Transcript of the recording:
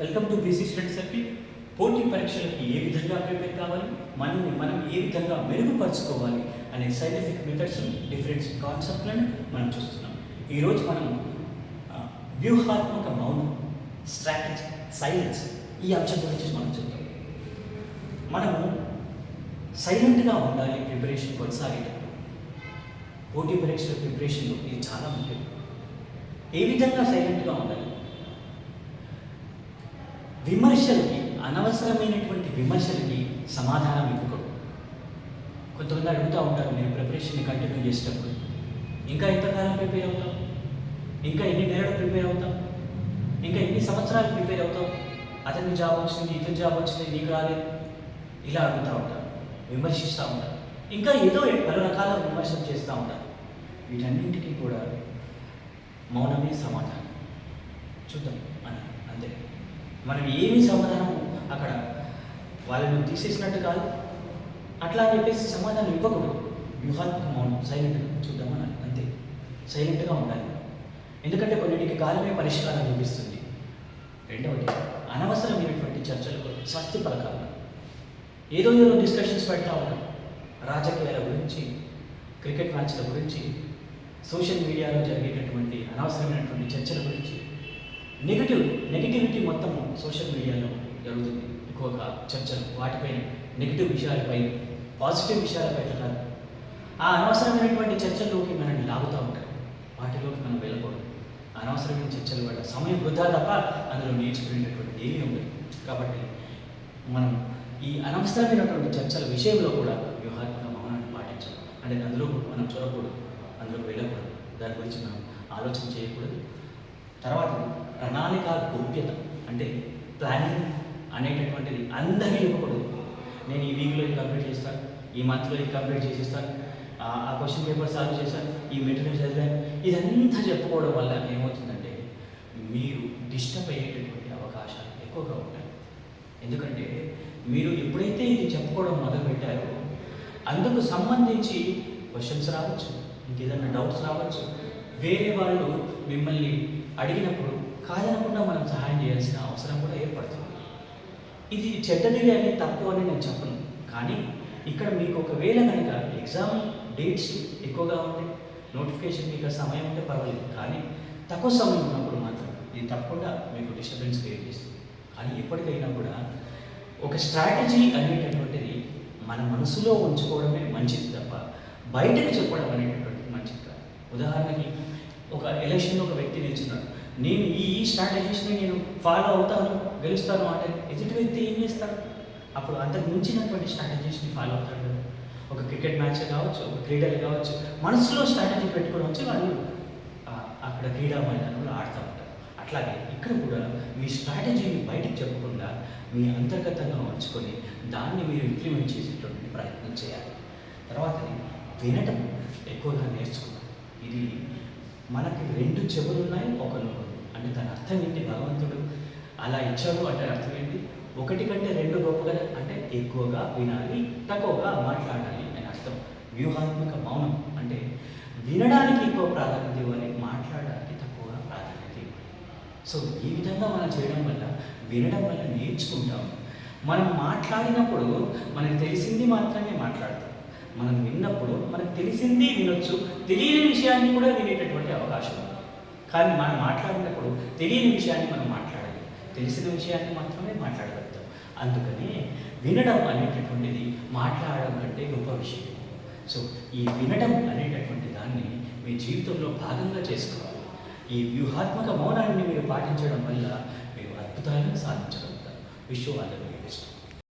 Welcome to BC study circle. పోటీ పరీక్షలకి ఏ విధంగా prepare కావాలి, మనల్ని మనం ఏ విధంగా మెరుగుపరుచుకోవాలి అనే సైంటిఫిక్ మెథడ్స్, డిఫరెంట్ కాన్సెప్ట్లను మనం చూస్తున్నాం. ఈరోజు మనము వ్యూహాత్మక మౌనం, స్ట్రాటజీ, సైలెన్స్ ఈ అంశం గురించి మనం చూద్దాం. మనము సైలెంట్గా ఉండాలి ప్రిపరేషన్ కొనసాగేటప్పుడు. పోటీ పరీక్షల ప్రిపరేషన్లో ఇది చాలా ముఖ్యం. ఏ విధంగా సైలెంట్గా ఉండాలి? విమర్శలకి, అనవసరమైనటువంటి విమర్శలకి సమాధానం ఇవ్వకూడదు. కొంతమంది అడుగుతూ ఉంటారు, మీరు ప్రిపరేషన్ని కంటిన్యూ చేసేటప్పుడు ఇంకా ఎంతకాలం ప్రిపేర్ అవుతాం, ఇంకా ఎన్ని నెలలు ప్రిపేర్ అవుతాం, ఇంకా ఎన్ని సంవత్సరాలు ప్రిపేర్ అవుతాం, అతనికి జాబ్ వచ్చింది, ఇతని జాబ్ వచ్చింది, నీకు రాలేదు, ఇలా అడుగుతూ ఉంటారు, విమర్శిస్తూ ఉంటారు, ఇంకా ఏదో పలు రకాల విమర్శలు చేస్తూ ఉంటారు. వీటన్నింటికీ కూడా మౌనమే సమాధానం. చూద్దాం మనం అంతే. మనం ఏమి సమాధానం అక్కడ వాళ్ళని తీసేసినట్టు కాదు, అట్లా అని చెప్పేసి సమాధానం ఇవ్వకూడదు. వ్యూహాత్మక మౌనం, సైలెంట్గా చూద్దామని అంతే. సైలెంట్గా ఉండాలి మనం. ఎందుకంటే కొన్నిటికి కాలమే పరిష్కారం చూపిస్తుంది. రెండవది, అనవసరమైనటువంటి చర్చలకు స్వస్తి పలకాలి. ఏదో డిస్కషన్స్ పెడతా ఉంటాం, రాజకీయాల గురించి, క్రికెట్ మ్యాచ్ల గురించి, సోషల్ మీడియాలో జరిగేటటువంటి అనవసరమైనటువంటి చర్చల గురించి. నెగిటివిటీ మొత్తం సోషల్ మీడియాలో జరుగుతుంది. ఎక్కువగా చర్చలు వాటిపైన, నెగిటివ్ విషయాలపై, పాజిటివ్ విషయాలపై కాదు. ఆ అనవసరమైనటువంటి చర్చల్లోకి మనల్ని లాగుతూ ఉంటారు. వాటిలోకి మనం వెళ్ళకూడదు. అనవసరమైన చర్చల వల్ల సమయం వృధా తప్ప అందులో నేర్చుకునేటటువంటి ఏమీ ఉండదు. కాబట్టి మనం ఈ అనవసరమైనటువంటి చర్చల విషయంలో కూడా వ్యూహాత్మక మౌనాన్ని పాటించాలి. అంటే అందులో మనం చూడకూడదు, అందులోకి వెళ్ళకూడదు, దాని గురించి మనం ఆలోచన చేయకూడదు. తర్వాత ప్రణాళిక గోప్యత, అంటే ప్లానింగ్ అనేటటువంటిది అందరికీ ఇవ్వకూడదు. నేను ఈ వీక్లో ఇది కంప్లీట్ చేస్తాను, ఈ మంత్లో ఇది కంప్లీట్ చేసేస్తాను, ఆ క్వశ్చన్ పేపర్ సాల్వ్ చేశాను, ఈ మెటీరియల్ చదివాను, ఇదంతా చెప్పుకోవడం వల్ల ఏమవుతుందంటే మీరు డిస్టర్బ్ అయ్యేటటువంటి అవకాశాలు ఎక్కువగా ఉంటాయి. ఎందుకంటే మీరు ఎప్పుడైతే ఇది చెప్పుకోవడం మొదలుపెట్టారో అందుకు సంబంధించి క్వశ్చన్స్ రావచ్చు, ఇంకేదైనా డౌట్స్ రావచ్చు. వేరే వాళ్ళు మిమ్మల్ని అడిగినప్పుడు కాదనకుండా మనం సహాయం చేయాల్సిన అవసరం కూడా ఏర్పడుతుంది. ఇది చెడ్డది అని, తప్పు అని నేను చెప్పను. కానీ ఇక్కడ మీకు ఒకవేళ కనుక ఎగ్జామ్ డేట్స్ ఎక్కువగా ఉంటాయి, నోటిఫికేషన్ మీకు సమయం ఉంటే పర్వాలేదు. కానీ తక్కువ సమయం ఉన్నప్పుడు మాత్రం ఇది తప్పకుండా మీకు డిస్టర్బెన్స్ క్రియేట్ చేస్తుంది. కానీ ఎప్పటికైనా కూడా ఒక స్ట్రాటజీ అనేటటువంటిది మన మనసులో ఉంచుకోవడమే మంచిది తప్ప బయటకు చెప్పడం అనేటటువంటిది మంచిది కాదు. ఉదాహరణకి ఒక ఎలక్షన్లో ఒక వ్యక్తి నిల్చున్నాడు, నేను ఈ స్ట్రాటజీస్ని నేను ఫాలో అవుతాను, గెలుస్తాను అంటే ఎదుటి వ్యక్తి ఏం చేస్తాడు? అప్పుడు అంతకు మించినటువంటి స్ట్రాటజీస్ని ఫాలో అవుతాడు కదా. ఒక క్రికెట్ మ్యాచ్ కావచ్చు, ఒక క్రీడలు కావచ్చు, మనసులో స్ట్రాటజీ పెట్టుకొని వచ్చి వాళ్ళు అక్కడ క్రీడా మైదానంలో ఆడుతూ ఉంటారు. అట్లాగే ఇక్కడ కూడా మీ స్ట్రాటజీని బయటకు చెప్పకుండా మీ అంతర్గతంగా ఉంచుకొని దాన్ని మీరు ఇంప్లిమెంట్ చేసేటువంటి ప్రయత్నం చేయాలి. తర్వాత వినటం ఎక్కువగా నేర్చుకున్నాం. ఇది మనకి 2 చెవులు ఉన్నాయి, ఒక నోరు. అంటే దాని అర్థం ఏంటి? భగవంతుడు అలా ఇచ్చాడు అంటే అర్థం ఏంటి? 1 కంటే 2 గొప్పగా, అంటే ఎక్కువగా వినాలి, తక్కువగా మాట్లాడాలి అని అర్థం. వ్యూహాత్మక మౌనం అంటే వినడానికి ఎక్కువ ప్రాధాన్యత ఇవ్వాలి, మాట్లాడడానికి తక్కువగా ప్రాధాన్యత ఇవ్వాలి. సో ఈ విధంగా మనం చేయడం వల్ల, వినడం వల్ల నేర్చుకుంటాము. మనం మాట్లాడినప్పుడు మనకు తెలిసింది మాత్రమే మాట్లాడతాం. మనం విన్నప్పుడు మనకు తెలిసింది వినొచ్చు, తెలియని విషయాన్ని కూడా వినేటటువంటి అవకాశం ఉంది. కానీ మనం మాట్లాడినప్పుడు తెలియని విషయాన్ని మనం మాట్లాడాలి, తెలిసిన విషయాన్ని మాత్రమే మాట్లాడగలుగుతాం. అందుకని వినడం అనేటటువంటిది మాట్లాడడం కంటే గొప్ప విషయం. సో ఈ వినడం అనేటటువంటి దాన్ని మీ జీవితంలో భాగంగా చేసుకోవాలి. ఈ వ్యూహాత్మక మౌనాన్ని మీరు పాటించడం వల్ల మీరు అద్భుతాలను సాధించగలుగుతారు. Wish you all the very best.